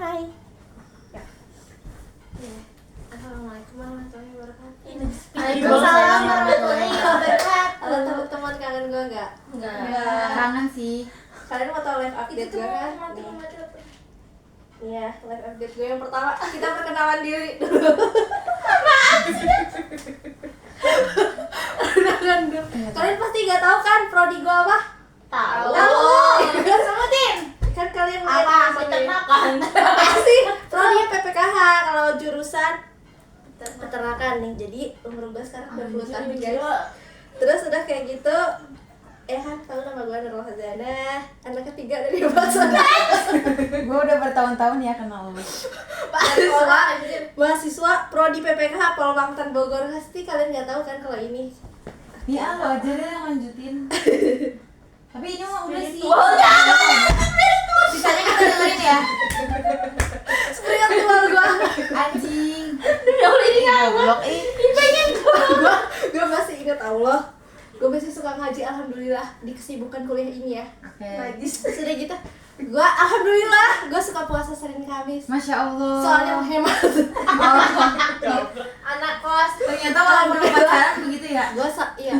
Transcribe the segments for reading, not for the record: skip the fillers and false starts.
Hai. Ya. Assalamualaikum warahmatullahi wabarakatuh. Waalaikumsalam warahmatullahi wabarakatuh. Halo teman-teman, kangen gue nggak? Enggak. Kangen sih. Kalian mau tahu live update gue kan? Iya, live update gue yang pertama. Kita perkenalan diri dulu. Perkenalan dulu. Kalian pasti nggak tahu kan prodi gue apa? Tahu. Sebutin. Kan kalian Apa? Peternakan. Pasti prodi PPKH kalau jurusan peternakan nih. Jadi umur gue sekarang 20 tahun guys. Terus udah kayak gitu, kan tahu nama gue Nurul Hazana, anak ketiga dari Basana. Gue udah bertahun-tahun ya kenal lu. mahasiswa prodi PPKH Polbangtan Bogor. Pasti kalian nggak tahu kan kalau ini. Ya lo aja deh yang lanjutin. Tapi ini mah udah sih. Sisanya kita dengerin ya. Spiritual gue. Anjing. Ya udah ini Goblok pengen gue masih ingat Allah. Gue masih suka ngaji, alhamdulillah, di kesibukan kuliah ini ya. Oke. Sudah gitu, gue alhamdulillah gue suka puasa Senin Kamis. Masya Allah. Soalnya mau hemat. Anak kos. Ternyata walaupun pacaran begitu ya. Iya.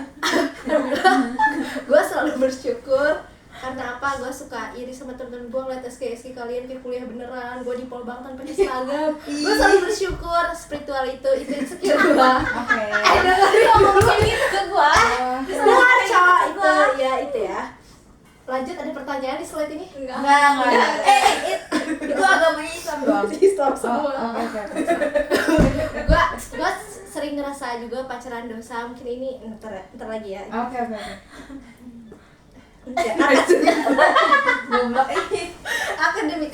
Gue selalu bersyukur. Karena apa? Gue suka iri sama temen-temen gue ngeliat SKSK kalian kayak kuliah beneran. Gue di Polbangtan pakai seragam. Gue selalu bersyukur. Spiritual itu insecure gue. Oke. Dengerin ngomong kayak gitu ke gue. Dengar cowok itu, ya itu ya. Lanjut, ada pertanyaan di slide ini? Enggak. Itu agamanya Islam doang. Stop semua. Oke. Gue sering ngerasa juga pacaran dosa. Mungkin ini ntar lagi ya. Oke. Ya, Goblok akademik.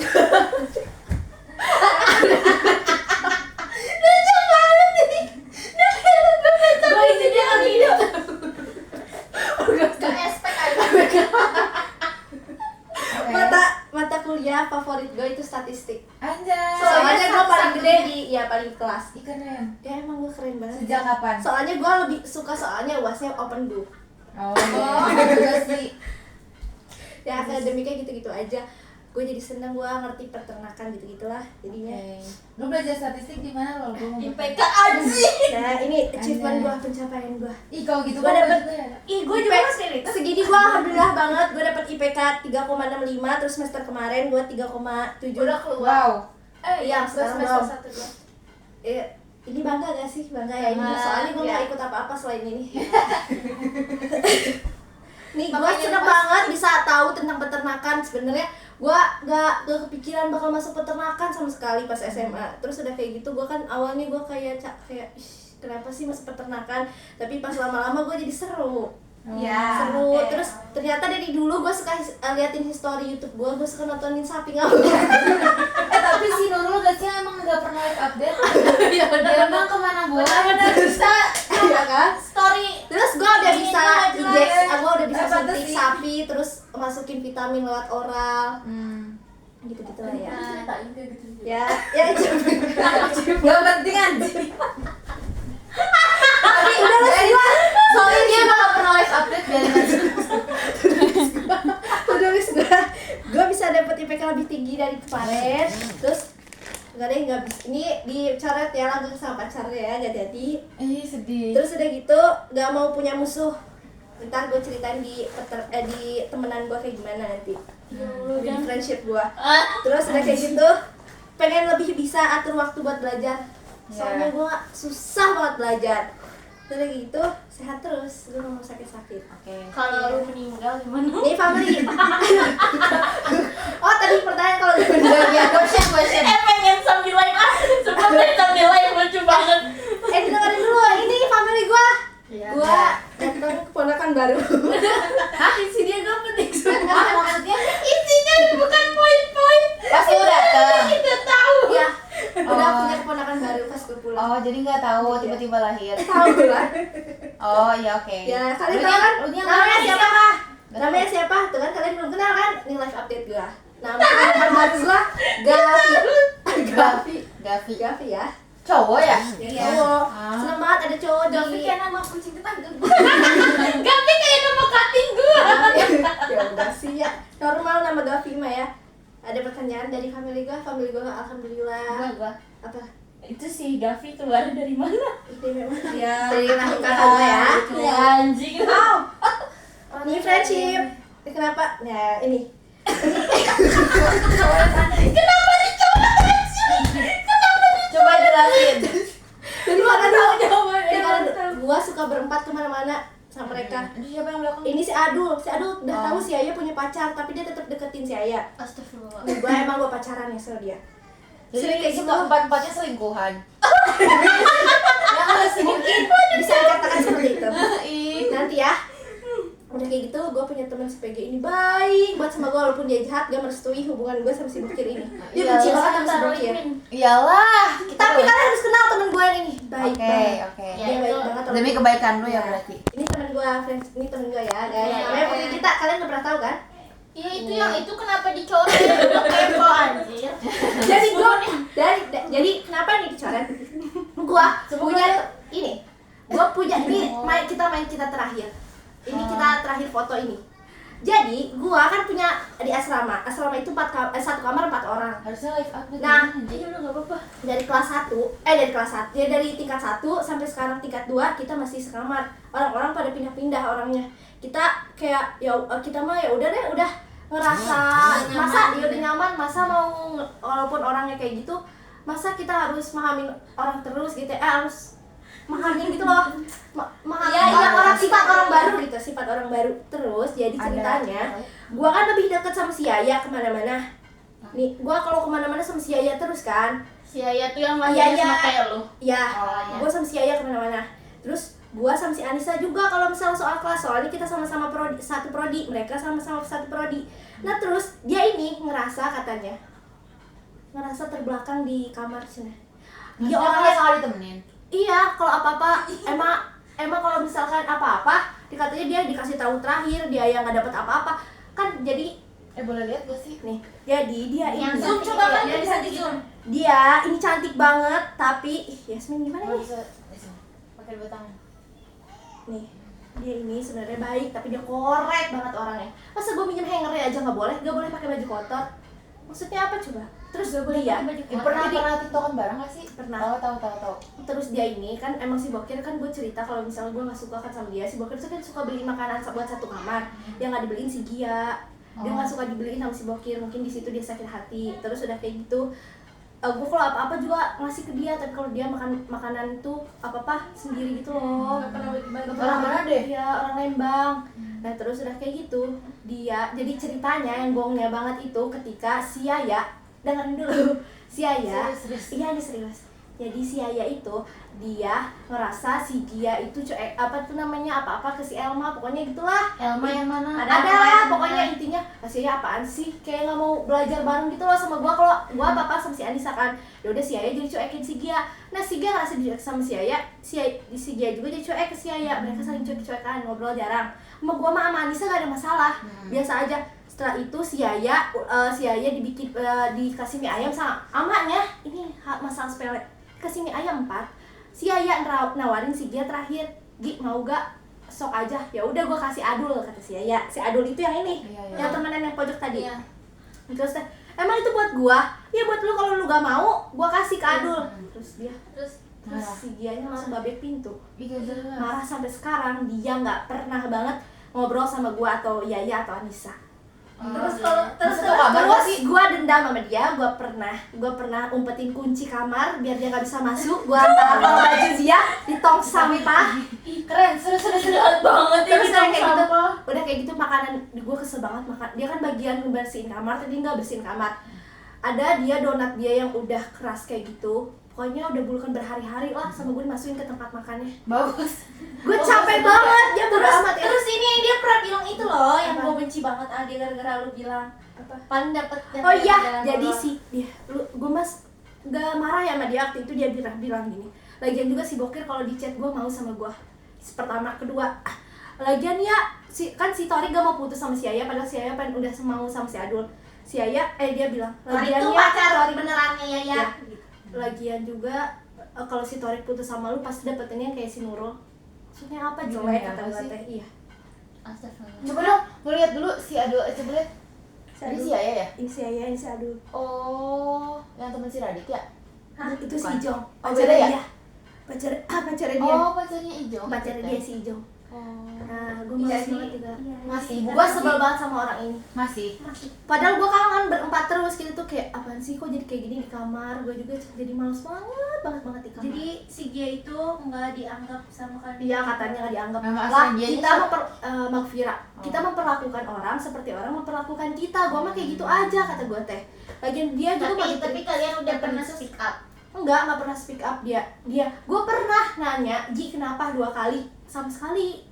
Mata kuliah favorit gue itu statistik. Anjay. Soalnya gue paling gede di paling kelas. Keren. Ya emang gue keren banget. Sejak kapan? Soalnya gue lebih suka soalnya UASnya open book. Oh juga sih. Ya akademiknya gitu-gitu aja. Gue jadi seneng, gue ngerti peternakan gitu-gitulah jadinya. Lu belajar statistik di mana lo? Gue mau IPK aja. Nah ini achievement gue, pencapaian gue. Ih kalau gitu Gue kan dapet, ya. gue juga segini gue alhamdulillah banget. Gue dapet IPK 3,65, terus semester kemarin gue 3,7. Udah keluar. Wow. Iya sekarang belum. Semester 1 Ini bangga gak sih? Bangga ya ini. Soalnya gue gak ikut apa-apa selain ini. Nih gue seneng banget bisa tahu tentang peternakan. Sebenarnya gue gak kepikiran bakal masuk peternakan sama sekali pas SMA. Terus udah kayak gitu, gue kan awalnya gue kayak kenapa sih masuk peternakan? Tapi pas lama-lama gue jadi seru. Seru. Terus ternyata dari dulu gue suka liatin history YouTube gue suka nontonin sapi ngamuk. Tapi si Nurul gak sih emang gak pernah live update? Iya Dia emang kemana bener bisa. Iya kan? story. Terus gue udah bisa injek, gue udah bisa Apa tuh suntik sih? sapi, terus masukin vitamin lewat oral, gitu-gitu lah ya. Ceritain kayak gitu. Ya itu. Gak penting anjing. Tapi udah lah sih lah. Soalnya dia gak pernah live update biarin aja. Udah wis gue bisa dapet IPK lebih tinggi dari kemarin. Terus nggak deh, nggak bisa. Ini dicoret ya lagu sama pacarnya ya, gak jadi. Sedih. Terus udah gitu nggak mau punya musuh. Ntar gue ceritain di temenan gue kayak gimana nanti. Di friendship gue. Terus udah kayak gitu pengen lebih bisa atur waktu buat belajar. Soalnya gue susah banget belajar. Terus udah gitu sehat terus, gue gak mau sakit-sakit. Kalau lu meninggal gimana? Ini family. Oh tadi pertanyaan kalau udah meninggal ya. Question. Pengen sambil live Sebenernya sambil live lucu banget. Dengerin dulu, ini family gue. Iya. Gue datang keponakan baru. Isinya gak penting Maksudnya? Isinya bukan poin-poin. Pas lu dateng. Kita tahu. Ya, udah punya keponakan baru pas gue pulang. Oh jadi gak tahu tiba-tiba lahir. Tahu lah. Oh iya oke. Ya kalian tahu kan? Lu nya Namanya mana? siapa? Namanya siapa? Tuh kan kalian belum kenal kan? Ini live update gue. Nama keponakan baru gue Gavi ya. Cowok ya? Ya cowok. Seneng banget ada cowok di. Gavi kayak nama kucing tetangga gue. Gavi kayak nama cutting gue. Ya udah sih ya. Normal nama Gavi mah ya. Ada pertanyaan dari family gue alhamdulillah. Gua. Apa? Itu si Gavi keluar dari mana? Itu memang Ya. dari rahim kakak gue ya. Ya anjing. Ini friendship. Kenapa? Nah, ini. Coba jelasin. Jadi mana dulu? jawabannya. Gua suka berempat kemana-mana sama mereka. Itu siapa yang belakang? Ini si Adul udah tahu si Aya punya pacar, tapi dia tetap deketin si Aya. Astagfirullah. Gua pacaran ya sama dia. Sering Jadi kayak gitu. semua empat-empatnya selingkuhan. Ya mungkin bisa dikatakan seperti itu. Nanti ya. Udah kayak gitu, gue punya teman SPG ini baik banget sama gue walaupun dia jahat, dia merestui hubungan gue sama si Bokir ini. Dia benci banget sama si Bokir. Iyalah. Tapi kalian harus kenal temen gue yang ini, baik Oke, banget. oke. Ya, Dia baik itu banget. Demi kebaikan lu ya berarti. Ini temen gue, friends, ini temen gue ya, guys. Iya. Namanya Putri Gita, kalian udah pernah tahu kan? Iya itu yang itu kenapa dicoret? Udah kepo anjir. Jadi gue jadi kenapa nih dicoret? Gue punya ini, kita main kita terakhir. Ini kita terakhir foto ini. Jadi gua kan punya di asrama itu satu kamar 4 orang. Harusnya live update. Nah, Iya udah enggak apa-apa. dari tingkat 1 sampai sekarang tingkat 2 kita masih sekamar. Orang-orang pada pindah-pindah orangnya. Kita kayak kita mah ya udah deh, udah ngerasa masa dia udah nyaman, masa mau walaupun orangnya kayak gitu, masa kita harus memahami orang terus gitu harus memahami gitu loh. Memahami sifat orang baru terus. Jadi ceritanya gua kan lebih deket sama si Yaya kemana-mana. Nih, gua kalau kemana-mana sama si Yaya terus kan. Si Aya tuh yang masih Iya. sama kayak lu. Ya, Oh, gue sama si Yaya kemana-mana. Terus gue sama si Anissa juga kalau misalnya soal kelas, soalnya kita sama-sama satu prodi, mereka sama-sama satu prodi. Nah terus dia ini ngerasa terbelakang di kamar sini. Dia orangnya sangat ditemenin. iya, kalau apa-apa emang kalau misalkan apa-apa dikatanya dia dikasih tahu terakhir, dia yang nggak dapat apa-apa kan. Jadi Boleh lihat gak sih? nih, jadi dia ini Yang zoom coba kan dia bisa di zoom. dia ini cantik banget tapi Yasmin gimana nih? Bisa pakai dua tangan. Nih, dia ini sebenarnya baik tapi dia korek banget orangnya. Masa gue minjem hangernya aja nggak boleh pakai baju kotor? Maksudnya apa coba? Terus dia Pernah tiktokan bareng gak sih? Pernah. Tahu. terus dia ini kan emang si Bokir kan gue cerita kalau misalnya gue nggak suka kan sama dia, si Bokir tuh kan suka beli makanan buat satu kamar, yang nggak dibeliin si Gia, dia nggak suka dibeliin sama si Bokir, mungkin di situ dia sakit hati. Terus udah kayak gitu gue kalau apa-apa juga ngasih ke dia, tapi kalau dia makan makanan itu apa-apa sendiri gitu loh. Orang mana deh? Iya, orang Lembang. Nah terus udah kayak gitu dia, jadi ceritanya yang bohongnya banget itu ketika si Yaya, dengerin dulu, si Yaya, Serius. iya ini serius. Jadi si Yaya itu dia ngerasa si Gia itu apa-apa ke si Elma, pokoknya gitulah. Elma yang mana? Ada pokoknya intinya si Yaya apaan sih, kayak nggak mau belajar bareng gitu loh sama gua. Kalau gua apa sama si Anissa kan, ya udah si Yaya jadi cuekin si Gia. Nah si Gia ngerasa dicuek sama si Yaya, si Gia juga jadi cuek ke si Yaya. Mereka saling cuek-cuekan, ngobrol jarang. Sama gua sama Anissa gak ada masalah, biasa aja. Setelah itu si Yaya dikasih mie ayam sama amaknya. Ini masalah sepele, kasih mie ayam 4. Si Yaya nawarin si Gia terakhir, Gi mau gak sok aja. Ya udah gue kasih Adul, kata si Yaya. Si Adul itu yang ini, yang temenan yang pojok tadi. Iya. Terus emang itu buat gua? Ya buat lu, kalau lu gak mau gua kasih ke Adul. Terus si Gianya langsung babek pintu, marah sampai sekarang. Dia nggak pernah banget ngobrol sama gua atau Yaya atau Anissa. Terus gua dendam sama dia. Gua pernah umpetin kunci kamar biar dia nggak bisa masuk. Gua taruh baju dia di tong sampah. Keren, seru. banget Terus ini udah kayak gitu makanan, gua kesel banget makan. Dia kan bagian bersihin kamar, tapi nggak bersihin kamar. Ada dia donat dia yang udah keras kayak gitu. Pokoknya udah bukan berhari-hari lah sama gue dimasukin ke tempat makannya. Bagus. Gue capek banget, dia bodo amat ya. Terus ini yang dia pernah bilang itu loh, yang gue benci banget dia gara-gara lu bilang Apa? paling dapet Oh iya, jadi gue mas gak marah ya sama dia waktu itu. Dia bilang gini, lagian juga si Bokir kalau di chat gue mau sama gue. Pertama, kedua, lagian ya si Tori gak mau putus sama si Yaya, padahal si Yaya udah mau sama si Adul. Si Yaya, dia bilang, Tori lagian itu ya pacar Tori benerannya ya. lagian juga kalau si Torik putus sama lu pasti dapetinnya kayak si Nurul. Maksudnya apa jelek Ya, kata apa gue sih? teh. Iya. Astagfirullah. Coba dong, gue lihat dulu si Adul, coba lihat. Ini si Ayah ya? Ini si Ayah, ini si Adul. Oh, yang temen si Radit ya? Itu si Bukan. Ijong. Oh, beda ya? Dia. Pacarnya dia. Oh, pacarnya Ijong. Pacarnya dia si Ijong. Oh. Nah, gue Iya masih sih. banget juga. Masih. Gue sebel banget sama orang ini. Masih. Padahal gue kangen berempat terus gitu tuh kayak apaan sih kok jadi kayak gini di kamar. Gue juga jadi males banget di kamar. Jadi si Gia itu nggak dianggap sama kalian. Iya katanya nggak dianggap Memang lah aslinya dia kita itu- Magfira kita memperlakukan orang seperti orang memperlakukan kita. Gue mah kayak gitu aja kata gue teh. Lagian dia juga Tapi kalian udah pernah speak up. nggak pernah speak up dia gue pernah nanya Ji kenapa 2 kali sama sekali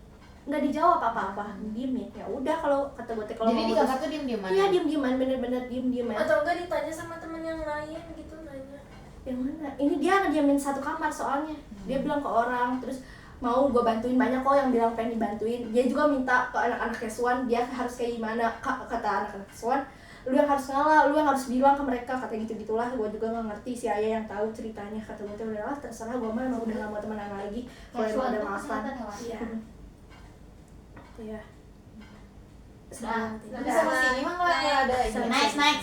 nggak dijawab apa-apa diemin ya udah kalau kata gue teh kalau Jadi mau di putus- kamar tuh diem-dieman. iya diem-dieman bener-bener diem-dieman. Atau enggak ditanya sama temen yang lain gitu nanya. Yang mana? Ini dia ngediamin satu kamar soalnya. Dia bilang ke orang, terus mau gue bantuin, banyak kok yang bilang pengen dibantuin. Dia juga minta ke anak-anak Kesuan, dia harus kayak gimana. Kata anak-anak Kesuan, lu yang harus ngalah, lu yang harus bilang ke mereka, kata gitu-gitulah. Gue juga gak ngerti, si Ayah yang tahu ceritanya. Kata gue tuh udahlah, terserah gue mah emang udah gak mau temenan lagi. Kalau emang ada maafan. Iya. Iya. Tapi sama si ini mah nggak ada ini.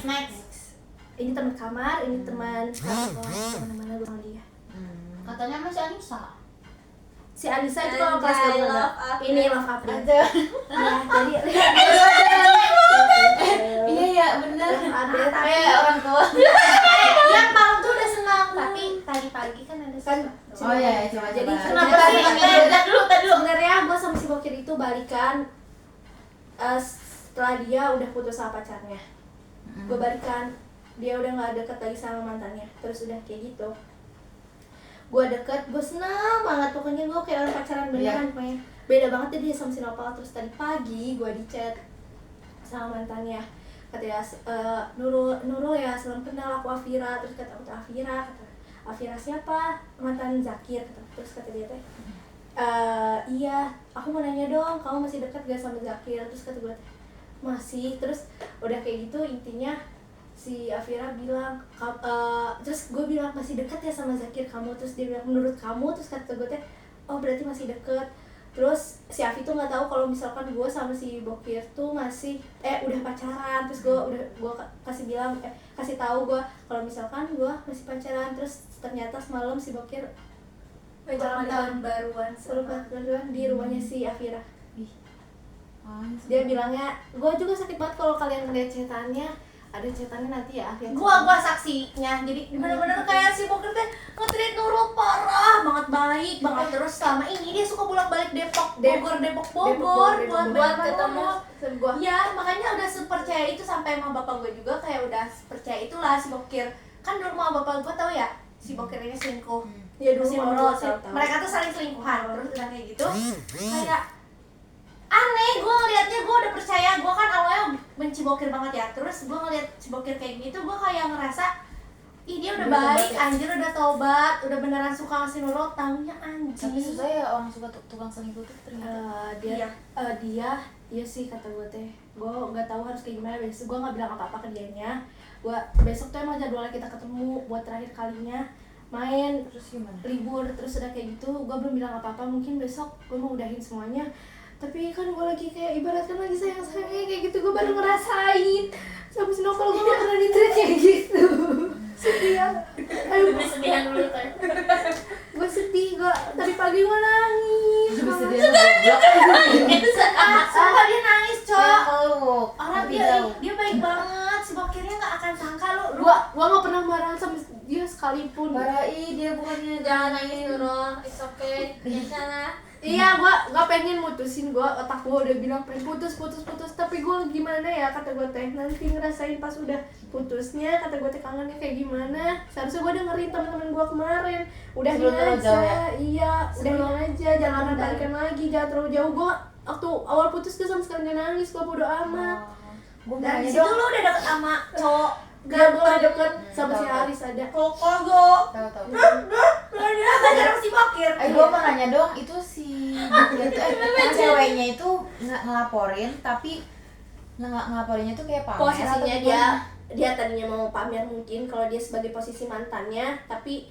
Next. Ini teman kamar, ini teman kelas, teman-teman gue sama dia. Katanya masih Anissa. Si Anissa itu kalau kelas Anjay, 2 love April. ini love April. Aja. Ya, jadi Iya ya, bener. ada Kayak orang tua. yang malam tuh udah senang tapi tadi pagi kan ada Kan Oh iya, coba Jadi coba. kenapa Kenapa sih? sih? Tadi dulu. Sebenarnya gue sama si Bokir itu balikan setelah dia udah putus sama pacarnya. Gue balikan, dia udah nggak deket lagi sama mantannya. Terus udah kayak gitu. Gue deket, gue senang banget. Pokoknya gue kayak orang pacaran beneran. Pokoknya beda banget deh dia sama si Nopal. Terus tadi pagi gue di chat sama mantannya. Katanya Nurul ya, salam kenal aku Afira. Terus kata aku tuh Afira. Kata Afira siapa? Mantan Zakir. Terus kata dia teh, iya, aku mau nanya dong, kamu masih dekat gak sama Zakir? Terus kata gue, masih. Terus udah kayak gitu intinya si Afira bilang, terus gue bilang masih dekat ya sama Zakir kamu? Terus dia bilang menurut kamu? Terus kata gue teh, oh berarti masih deket. Terus si Afi tuh nggak tahu kalau misalkan gue sama si Bokir tuh masih udah pacaran. Terus gue kasih tahu gue kalau misalkan gue masih pacaran. Terus ternyata semalam si Bokir ulang tahun baruan di rumahnya si Afira. Oh, Dia bilangnya, gue juga sakit banget kalau kalian ngeliat cetannya. Ada cetannya nanti ya Afira. gua saksinya. Jadi bener-bener kayak si Bokir teh nge-treat Nurul parah banget, baik banget. Terus selama ini dia suka bolak-balik Bogor buat ketemu. Gue Ya makanya udah sepercaya itu sampai sama bapak gue juga kayak udah percaya itulah si Bokir. Kan dulu sama bapak gue tahu ya si Bokir ini selingkuh. ya dulu Si mau Nurul, tahu. mereka tuh saling selingkuhan. Terus udah kayak gitu kayak aneh, gue ngeliatnya gue udah percaya. Gue kan awalnya benci Bokir banget ya. Terus gue ngeliat si Bokir kayak gitu, gue kayak ngerasa ih dia udah baik, anjir udah tobat, udah beneran suka ngasih Nurul, taunya anjing. Tapi susah ya orang suka tukang selingkuh tuh ternyata. Iya sih kata gue teh. Gue nggak tahu harus kayak gimana. Besok gue nggak bilang apa-apa ke dianya. Gue besok tuh emang jadwalnya kita ketemu buat terakhir kalinya main. Terus gimana? Libur terus udah kayak gitu. Gue belum bilang apa-apa. Mungkin besok gue mau udahin semuanya. Tapi kan gue lagi kayak ibaratkan lagi sayang-sayangnya kayak gitu. Gue baru ngerasain sama si Novel gue gak pernah di-treat kayak gitu. Sedih ya. Ayo Sedih-sedihan dulu kan. gue sedih. Gue tadi pagi gue nangis. Juga sedih goblok. Sumpah dia nangis, Cok. Peluk. Orang Tapi dia jauh. baik banget, si Bokirnya gak akan sangka lu. Gue gak pernah marah sama dia sekalipun. Barai dia bukannya jangan nangis Nurul. It's okay. Di sana. Iya, gue gak pengen mutusin. Gue otak gue udah bilang pengen putus. Tapi gue gimana ya, kata gue teh nanti ngerasain pas udah putusnya. Kata gue teh kangennya kayak gimana. Seharusnya gue dengerin teman-teman gue kemarin. Udahin Sebelum terlalu aja. jauh ya? Iya, udahin aja. Jangan pernah balikan lagi. Jangan terlalu jauh. Gue waktu awal putus tuh sama sekali gak nangis. Gue bodo amat. Gue mau Dan nanya disitu dong. lu udah deket sama cowok Gak gue udah deket sama tahu, si tahu. Haris ada. Koko. Tahu. Dia pacaran sama si Bokir. Gue mau nanya dong, itu si Bokir tuh kan ceweknya itu ngelaporin, tapi ngelaporinnya tuh kayak pamer Posisinya atau dia gimana? tadinya mau pamer mungkin kalau dia sebagai posisi mantannya, tapi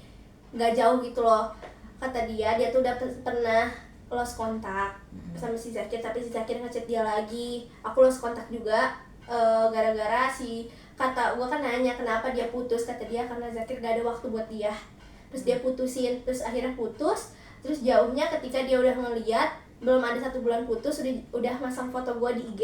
nggak jauh gitu loh. Kata dia tuh udah pernah lost kontak sama si Zakir, tapi si Zakir ngechat dia lagi. Aku lost kontak juga gara-gara kata gue kan nanya kenapa dia putus, kata dia karena Zakir gak ada waktu buat dia, terus dia putusin, terus akhirnya putus. Terus jauhnya ketika dia udah ngeliat belum ada 1 bulan putus udah masang foto gue di IG,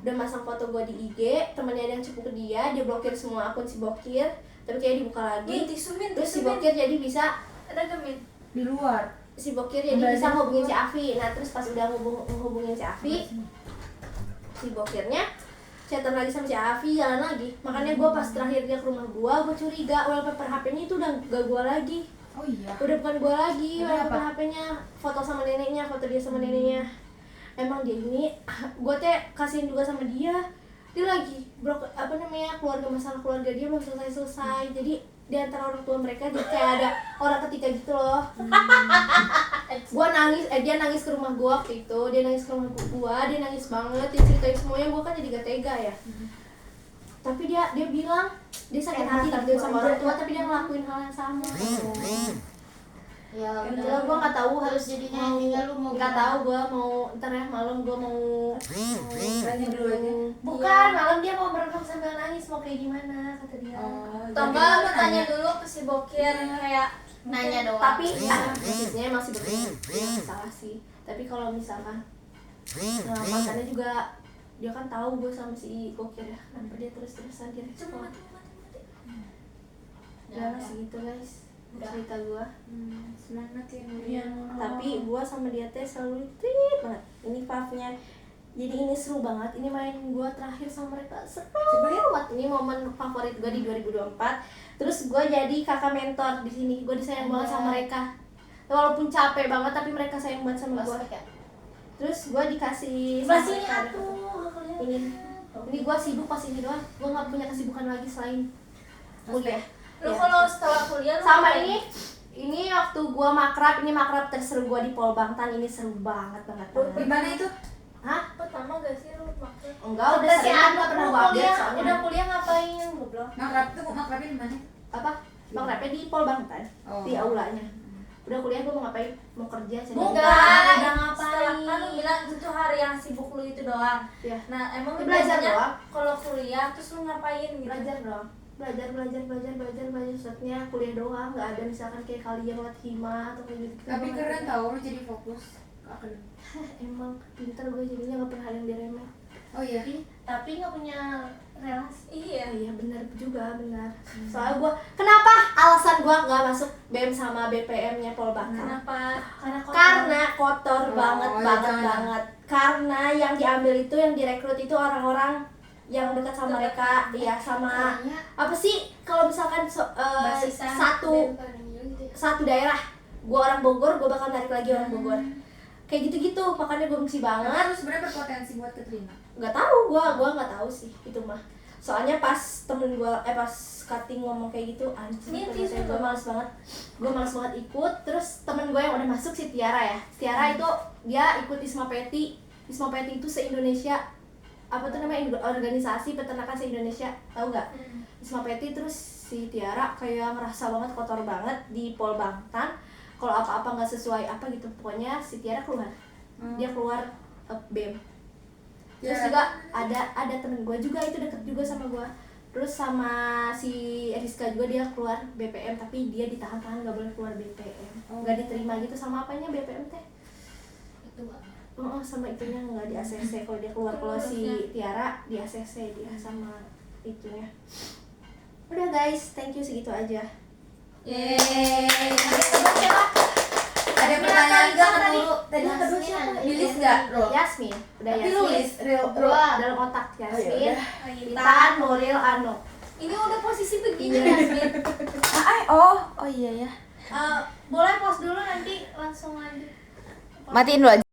udah masang foto gue di IG, temennya ada yang cepu ke dia blokir semua akun si Bokir, tapi kayak dibuka lagi. Terus si Bokir jadi bisa Ada gemin. Di luar. si Bokir jadi bisa ngehubungin si Afi. Nah terus pas udah ngehubungin si Afi, si Bokirnya chatan lagi sama si Afi, jalan lagi. Makanya gue pas terakhir dia ke rumah gue curiga wallpaper HP-nya itu udah gak gue lagi. Oh iya. Udah bukan gue lagi, Udah wallpaper apa? HP-nya foto sama neneknya, foto dia sama neneknya. Emang dia ini, gue teh kasihin juga sama dia. Dia lagi keluarga, masalah keluarga dia belum selesai. Jadi di antara orang tua mereka jadi kayak ada orang ketiga gitu loh. Gua nangis, dia nangis ke rumah gua waktu itu, dia nangis ke rumah gua, dia nangis banget, dia ceritain semuanya. Gua kan jadi gak tega ya. Tapi dia bilang dia sakit hati gitu sama orang tua, tapi dia ngelakuin hal yang sama. Ya Udah, gua nggak tahu harus jadinya tinggal lu mau nggak tahu gua mau ntar ya malam gua mau Tanya dulu aja. bukan malam dia mau merenung sambil nangis mau kayak gimana kata dia. Tambah lu tanya dulu ke si Bokir kayak nanya doang. Tapi maksudnya masih betul salah sih. Tapi kalau misalkan mantannya juga dia kan tahu gue sama si Bokir ya, kenapa dia terus-terusan dia Cuma respon. mati. Udah masih gitu guys cerita gue. Semangat ya Nurian. Tapi gue sama dia teh selalu tweet banget. Ini Pavnya. Jadi ini seru banget. Ini main gue terakhir sama mereka seru banget. Ini momen favorit gue di 2024. Terus gue jadi kakak mentor di sini. Gue disayang banget sama mereka. Walaupun capek banget tapi mereka sayang banget sama gue. Terus gue dikasih Sebelah sama sini mereka. atuh. Ini gue sibuk pas ini doang. Gue nggak punya kesibukan lagi selain kuliah. Lu Ya. kalau setelah kuliah lu Sama ngapain? ini waktu gua makrab terseru gua di Pol Bangtan, ini seru banget. Di mana itu? Hah? Pertama gak sih lu maksud? Enggak, udah Udah sering sih, kan, gua pernah gua update soalnya. udah kuliah ngapain goblok? Makrab tuh makrabnya di mana? Apa? Makrabnya di Pol Bangtan, Oh. di aulanya. Udah kuliah gua mau ngapain? Mau kerja cari Bukan, uang. udah ngapain? Kan lu bilang itu hari yang sibuk lu itu doang. Iya. Nah, emang lu Belajar biasanya doang. kalau kuliah terus lu ngapain gitu? Belajar dong. Belajar. Maksudnya kuliah doang, nggak ada misalkan kayak kalian lewat hima atau kayak gitu. Tapi keren tau lu jadi fokus ke akademik. Emang pinter gue jadinya nggak pernah ada yang diremeh. Oh iya. Tapi nggak punya relasi. Iya. Iya benar juga benar. Soalnya gue kenapa alasan gue nggak masuk BEM sama BPM-nya Pol Bangtan? Kenapa? Karena kotor Oh, banget iya, banget jangan. banget. Karena yang diambil itu yang direkrut itu orang-orang yang dekat sama mereka, ya sama apa sih kalau misalkan Basisan, satu daerah, gue orang Bogor, gue bakal narik lagi orang Bogor. Kayak gitu-gitu, makanya gue benci banget. Karena lu sebenarnya berpotensi buat keterima. Nggak tahu, gua nggak tahu sih itu mah. Soalnya pas temen gua pas cutting ngomong kayak gitu anjing, gue males banget ikut. Terus temen gue yang udah masuk si Tiara ya, Tiara itu dia ikut Isma Peti itu se-Indonesia, apa tuh namanya, organisasi peternakan se-Indonesia, tahu nggak? Isma Peti. Terus si Tiara kayak ngerasa banget kotor banget di Pol Bangtan, kalau apa-apa nggak sesuai apa gitu, pokoknya si Tiara keluar. Dia keluar BEM. Terus Ya. juga ada temen gue juga itu deket juga sama gue. Terus sama si Rizka juga dia keluar BPM, tapi dia ditahan-tahan gak boleh keluar BPM. Gak diterima gitu sama apanya BPM teh. Itu Sama itunya nggak di ACC. Kalau dia keluar, kalau si Tiara di ACC dia sama itunya. Udah guys, thank you, segitu aja. Yeay. Ada pertanyaan nggak tadi? dulu? Tadi yang kedua siapa? Nulis nggak, Ro? Yasmin. Udah Tapi Yasmin. nulis, Ro. Dalam otak Yasmin. Oh, ya Intan, Nuril, Ano. Ini udah posisi begini Iya. Yasmin. Oh iya ya. Boleh pause dulu nanti langsung lanjut. Matiin dulu aja.